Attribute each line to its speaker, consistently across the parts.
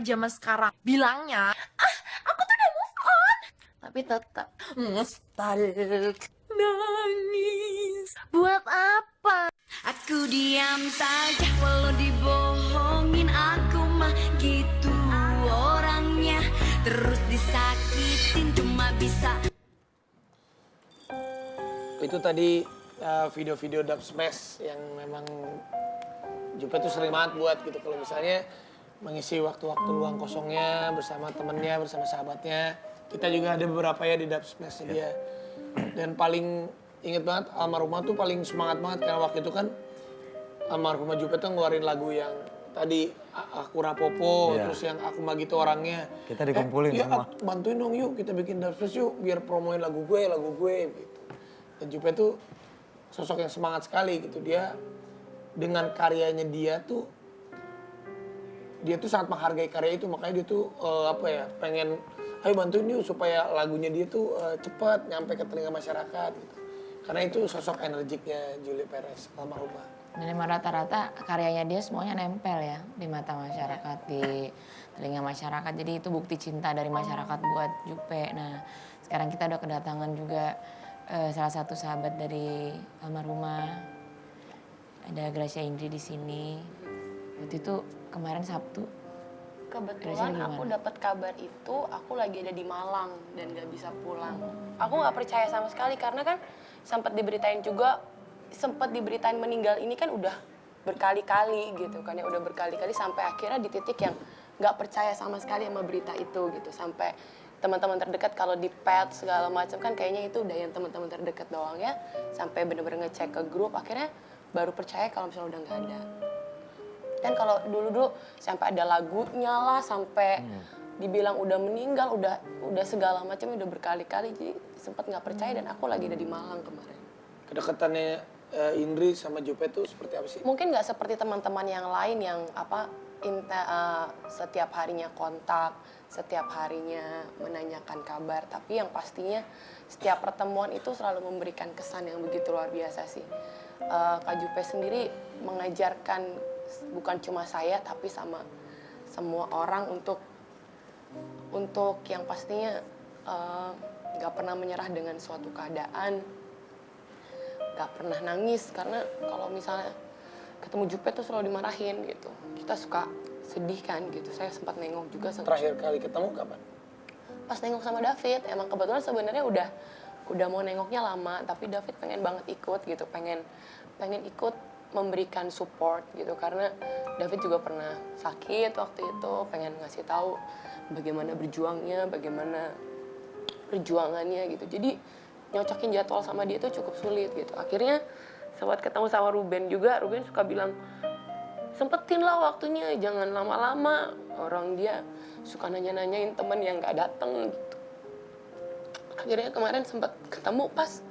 Speaker 1: zaman sekarang bilangnya, ah aku tuh udah move on. Tapi tetap nostalgia nangis. Buat apa?
Speaker 2: Aku diam saja walau dibohongin, aku mah gitu orangnya. Terus disakitin cuma bisa.
Speaker 3: Itu tadi video-video dub smash yang memang Jupe tuh sering banget buat gitu. Kalau misalnya mengisi waktu-waktu luang kosongnya bersama temennya, bersama sahabatnya. Kita juga ada beberapa ya di dub smash dia. Dan paling inget banget almarhumah tuh paling semangat banget karena waktu itu kan almarhumah Jupe tuh ngeluarin lagu yang tadi Aku Rapopo, terus yang Aku Mah Gitu Orangnya.
Speaker 4: Kita dikumpulin semua.
Speaker 3: Bantuin dong yuk, kita bikin dub smash yuk biar promoin lagu gue gitu. Dan Jupe tuh sosok yang semangat sekali gitu. Dia dengan karyanya dia tuh sangat menghargai karya itu, makanya dia tuh pengen ayo bantuin yuk supaya lagunya dia tuh cepat nyampe ke telinga masyarakat gitu. Karena itu sosok energiknya Julie Perez almarhumah.
Speaker 5: Dan emang rata-rata karyanya dia semuanya nempel ya di mata masyarakat, di telinga masyarakat. Jadi itu bukti cinta dari masyarakat buat Jupe. Nah sekarang kita udah kedatangan juga salah satu sahabat dari almarhumah. Ada Gracia Indri di sini. Waktu itu kemarin Sabtu.
Speaker 6: Kebetulan aku dapat kabar itu, aku lagi ada di Malang dan gak bisa pulang. Aku gak percaya sama sekali karena kan sempat diberitain meninggal ini kan udah berkali-kali gitu kan ya. Udah berkali-kali sampai akhirnya di titik yang gak percaya sama sekali sama berita itu gitu. Sampai teman-teman terdekat kalau di pet segala macam kan kayaknya itu udah yang teman-teman terdekat doang ya. Sampai bener-bener ngecek ke grup, akhirnya baru percaya kalau misalnya udah nggak ada. Dan kalau dulu sampai ada lagunya lah, sampai dibilang udah meninggal, udah segala macam, udah berkali-kali, jadi sempat nggak percaya. Dan aku lagi ada di Malang kemarin.
Speaker 3: Kedekatannya Indri sama Jupe tuh seperti apa sih?
Speaker 6: Mungkin nggak seperti teman-teman yang lain yang setiap harinya kontak, setiap harinya menanyakan kabar, tapi yang pastinya setiap pertemuan itu selalu memberikan kesan yang begitu luar biasa sih. Kak Jupe sendiri mengajarkan bukan cuma saya tapi sama semua orang untuk yang pastinya gak pernah menyerah dengan suatu keadaan, gak pernah nangis karena kalau misalnya ketemu Jupe tuh selalu dimarahin gitu. Kita suka sedih kan gitu. Saya sempat nengok juga.
Speaker 3: Terakhir kali ketemu kapan?
Speaker 6: Pas nengok sama David, emang kebetulan sebenarnya udah mau nengoknya lama, tapi David pengen banget ikut gitu, pengen ikut memberikan support gitu karena David juga pernah sakit waktu itu, pengen ngasih tahu bagaimana berjuangnya, bagaimana perjuangannya gitu. Jadi nyocokin jadwal sama dia tuh cukup sulit gitu. Akhirnya saat ketemu sama Ruben juga, Ruben suka bilang sempetin lah waktunya, jangan lama-lama. Orang dia suka nanya-nanyain temen yang gak dateng gitu. Akhirnya kemarin sempat ketemu pas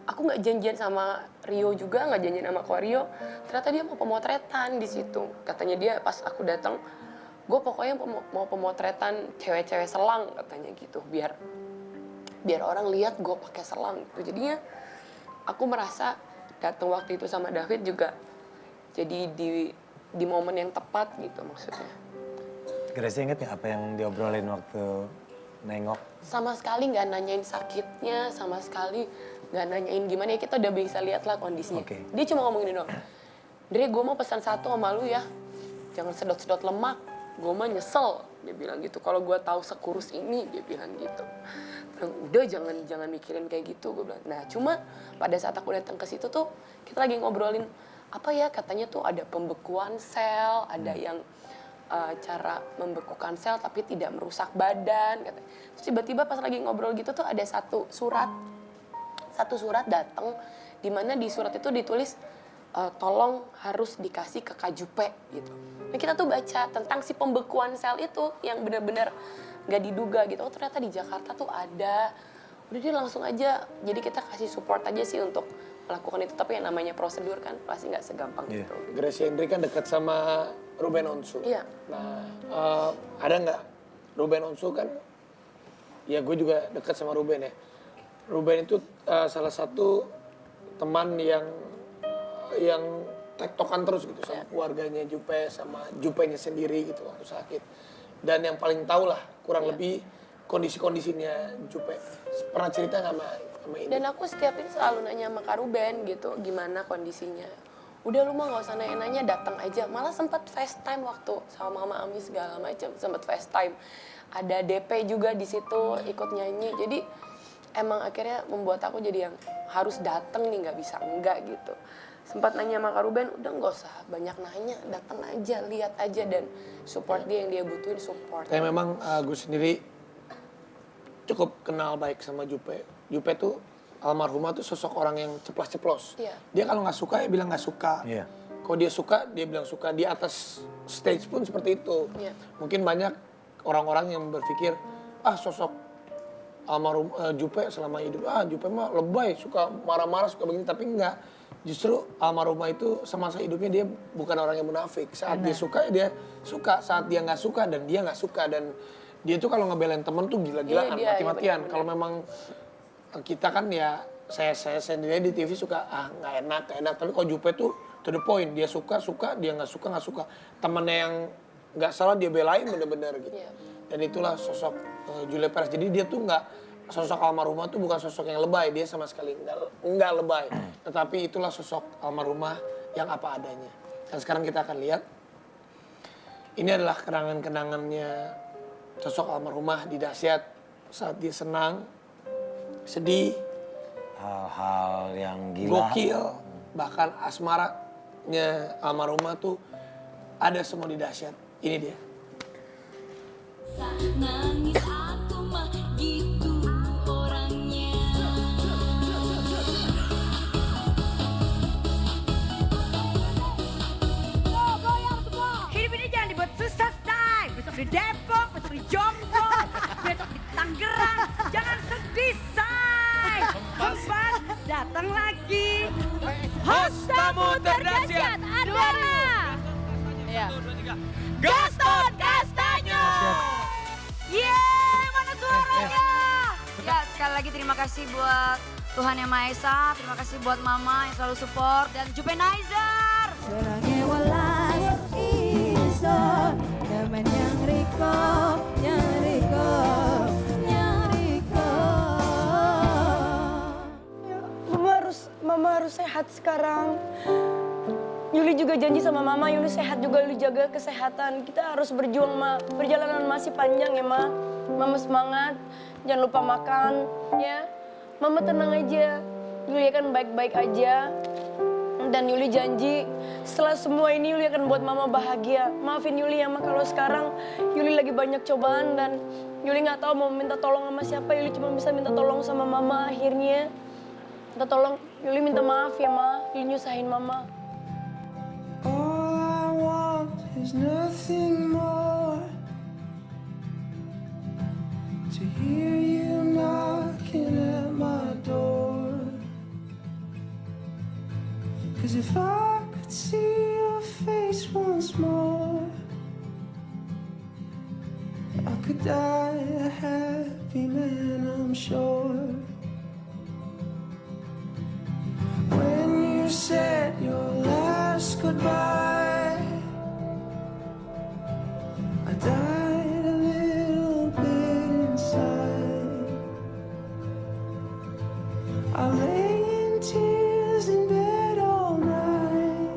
Speaker 6: aku nggak janjian sama Rio juga, nggak janjian sama Ko Rio. Ternyata dia mau pemotretan di situ. Katanya dia pas aku datang, gue pokoknya mau pemotretan cewek-cewek selang katanya gitu, biar orang lihat gue pakai selang gitu. Jadinya aku merasa datang waktu itu sama David juga jadi di momen yang tepat gitu maksudnya.
Speaker 4: Gracia inget nggak apa yang diobrolin waktu nengok?
Speaker 6: Sama sekali nggak nanyain sakitnya, sama sekali nggak nanyain gimana ya, kita udah bisa lihat lah kondisinya.
Speaker 4: Okay.
Speaker 6: Dia cuma ngomong gini doang, Dre gue mau pesan satu sama lu ya, jangan sedot-sedot lemak, gue mah nyesel, dia bilang gitu. Kalau gue tahu sekurus ini, dia bilang gitu. Bilang, udah jangan mikirin kayak gitu, gue bilang. Nah cuma pada saat aku datang ke situ tuh, kita lagi ngobrolin apa ya, katanya tuh ada pembekuan sel, ada yang cara membekukan sel tapi tidak merusak badan katanya. Terus tiba-tiba pas lagi ngobrol gitu tuh ada satu surat datang di mana di surat itu ditulis tolong harus dikasih ke Kak Jupe gitu. Nah kita tuh baca tentang si pembekuan sel itu yang benar-benar nggak diduga gitu. Oh ternyata di Jakarta tuh ada. Udah dia langsung aja, jadi kita kasih support aja sih untuk melakukan itu, tapi yang namanya prosedur kan pasti nggak segampang itu.
Speaker 3: Gracia Indri kan dekat sama Ruben Onsu.
Speaker 6: Iya.
Speaker 3: Nah, ada nggak Ruben Onsu kan? Ya gue juga dekat sama Ruben ya. Ruben itu salah satu teman yang tektokan terus gitu sama keluarganya Jupe, sama Jupenya sendiri gitu waktu sakit. dan yang paling tahu lah kurang lebih kondisi-kondisinya Jupe. Pernah cerita nggak sama ini?
Speaker 6: Dan aku setiap itu selalu nanya sama Kak Ruben gitu, gimana kondisinya. Udah lu mah nggak usah nanya-nanya, datang aja. Malah sempat FaceTime waktu sama Mama Ami segala macam, sempat FaceTime. Ada DP juga di situ ikut nyanyi. Jadi emang akhirnya membuat aku jadi yang harus datang nih, nggak bisa enggak gitu. Sempat nanya sama Kak Ruben, udah nggak usah banyak nanya, datang aja, lihat aja dan support dia yang dia butuhin support.
Speaker 3: Tapi memang gue sendiri cukup kenal baik sama Jupe. Jupe tuh almarhumah tuh sosok orang yang ceplas-ceplos.
Speaker 6: Iya.
Speaker 3: Dia kalau nggak suka ya bilang nggak suka.
Speaker 4: Iya.
Speaker 3: Kalau dia suka dia bilang suka. Di atas stage pun seperti itu.
Speaker 6: Iya.
Speaker 3: Mungkin banyak orang-orang yang berpikir sosok almarhum Jupe selama hidup Jupe mah lebay, suka marah-marah, suka begini, tapi enggak. Justru almarhumah itu semasa hidupnya dia bukan orang yang munafik. Saat dia suka ya dia suka, saat dia nggak suka dan dia nggak suka, dan dia tuh kalau ngebelain temen tuh gila-gilaan,
Speaker 6: Iya,
Speaker 3: mati-matian.
Speaker 6: benar-benar.
Speaker 3: Kalau memang kita kan ya saya sendiri di TV suka nggak enak, tapi kalau Jupe tuh to the point, dia suka, dia nggak suka. Temennya yang nggak salah dia belain bener-bener gitu.
Speaker 6: Iya.
Speaker 3: Dan itulah sosok Julia Perez. Jadi dia tuh nggak, sosok almarhumah tuh bukan sosok yang lebay, dia sama sekali nggak lebay. Tetapi itulah sosok almarhumah yang apa adanya. Dan sekarang kita akan lihat, ini adalah kenangan-kenangannya sosok almarhumah di Dahsyat saat dia senang, sedih,
Speaker 4: Hal-hal yang gila.
Speaker 3: gokil, bahkan asmaranya almarhumah tuh ada semua di Dahsyat. Ini dia.
Speaker 2: Nangis aku mah gitu orangnya.
Speaker 7: Hidup ini jangan dibuat susah, say. Besok di Depok, besok di Jombang, besok di Tangerang. Jangan sedih, say. Hempas datang lagi. Host tamu terdahsyat adalah Gaston Castanyo. Yeay, mana suaranya? Ya, sekali lagi terima kasih buat Tuhan Yang Maha Esa. Terima kasih buat Mama yang selalu support. Dan Jupenizer.
Speaker 8: Serangnya walas iso temen yang riko
Speaker 6: Mama harus sehat sekarang. Yuli juga janji sama Mama, Yuli sehat juga, Yuli jaga kesehatan. Kita harus berjuang, Ma. Perjalanan masih panjang ya, Ma. Mama semangat, jangan lupa makan, ya. Mama tenang aja, Yuli akan baik-baik aja. Dan Yuli janji, setelah semua ini Yuli akan buat Mama bahagia. Maafin Yuli ya, Ma, kalau sekarang Yuli lagi banyak cobaan dan Yuli nggak tahu mau minta tolong sama siapa. Yuli cuma bisa minta tolong sama Mama akhirnya. Minta tolong, Yuli minta maaf ya, Ma. Yuli nyusahin Mama.
Speaker 9: All I want is nothing more, to hear you knocking at my door. 'Cause if I could see your face once more, I could die a happy man, I'm sure. When you said your last goodbye, I died a little bit inside. I lay in tears in bed all night,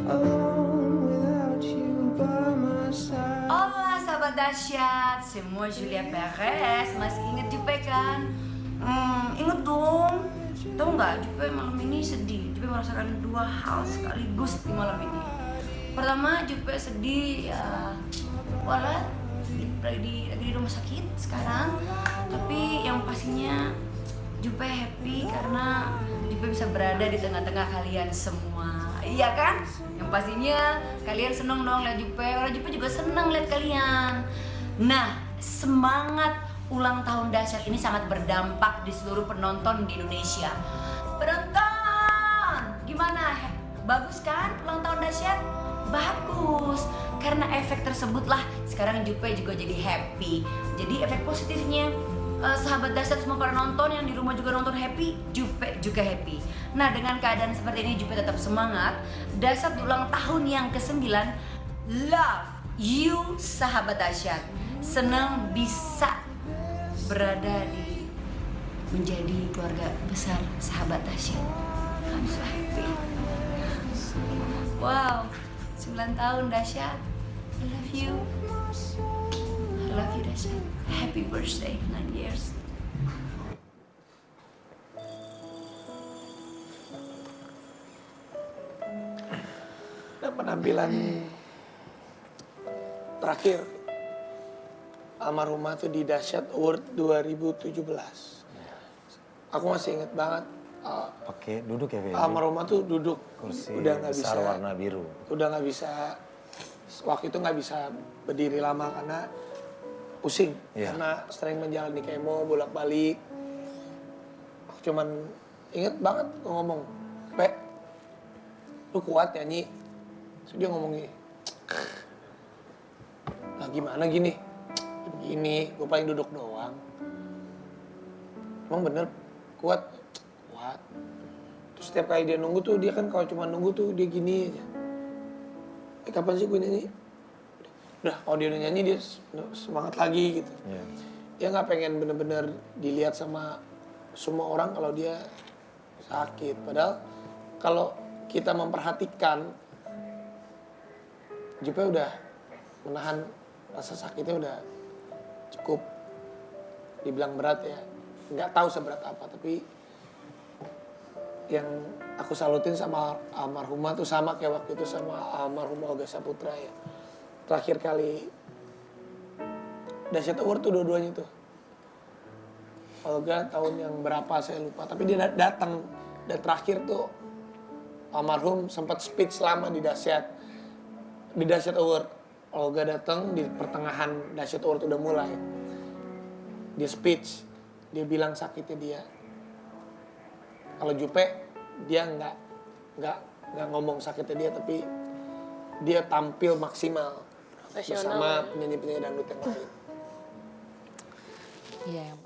Speaker 9: alone without you by my side.
Speaker 7: Hola sahabat dahsyat, semua Julia Perez masih inget Jupe kan? Inget dong. Tahu nggak, Jupe malam ini sedih. Jupe merasakan dua hal sekaligus di malam ini. Pertama, Jupe sedih ya, walau lagi di rumah sakit sekarang. Tapi yang pastinya Jupe happy karena Jupe bisa berada di tengah-tengah kalian semua. Iya kan? Yang pastinya kalian seneng dong lihat Jupe. Orang Jupe juga seneng lihat kalian. Nah, semangat ulang tahun Dahsyat ini sangat berdampak di seluruh penonton di Indonesia. Penonton, gimana? Bagus kan ulang tahun Dahsyat? Bagus, karena efek tersebutlah sekarang Jupe juga jadi happy. Jadi efek positifnya, sahabat Dahsyat semua para nonton yang di rumah juga nonton happy, Jupe juga happy. Nah, dengan keadaan seperti ini Jupe tetap semangat. Dahsyat di ulang tahun yang ke-9 love you sahabat dahsyat. Senang bisa berada di menjadi keluarga besar sahabat dahsyat. I'm so happy. Wow, 9 tahun dahsyat. I love you. I love you dahsyat. Happy birthday 9 years.
Speaker 3: Dan penampilan terakhir almarhumah tuh di Dahsyat Award 2017. Aku masih inget banget.
Speaker 4: Oke, duduk ya, Feby?
Speaker 3: Almarhumah tuh duduk,
Speaker 4: Kursi
Speaker 3: udah nggak
Speaker 4: besar
Speaker 3: bisa,
Speaker 4: warna biru.
Speaker 3: udah nggak bisa. Waktu itu nggak bisa berdiri lama karena pusing,
Speaker 4: Iya.
Speaker 3: karena sering menjalani kemo bolak-balik. Aku cuman inget banget ngomong, Pe, lu kuat nyanyi. Terus dia ngomong gini, lah gimana gini? Begini, gue paling duduk doang. Emang bener kuat? Kuat. Terus setiap kali dia nunggu tuh, dia kan kalau cuma nunggu tuh dia gini aja. Kapan sih gue nyanyi? Udah, kalau dia udah nyanyi dia semangat lagi gitu.
Speaker 4: Iya.
Speaker 3: Dia nggak pengen bener-bener dilihat sama semua orang kalau dia sakit. Padahal kalau kita memperhatikan, Jupe udah menahan rasa sakitnya udah cukup dibilang berat ya. Nggak tahu seberat apa, tapi yang aku salutin sama almarhumah tuh sama kayak waktu itu sama almarhumah Olga Saputra ya. Terakhir kali Dahsyat Award tuh dua-duanya tuh. Olga tahun yang berapa saya lupa, tapi dia datang. Dan terakhir tuh almarhum sempat speech lama di Dahsyat Award. Olga datang di pertengahan Dahsyat Award udah mulai. Dia speech, dia bilang sakitnya dia. Kalau Jupe dia nggak ngomong sakitnya dia, tapi dia tampil maksimal bersama penyanyi-penyanyi dangdut yang lain.
Speaker 5: Iya, yang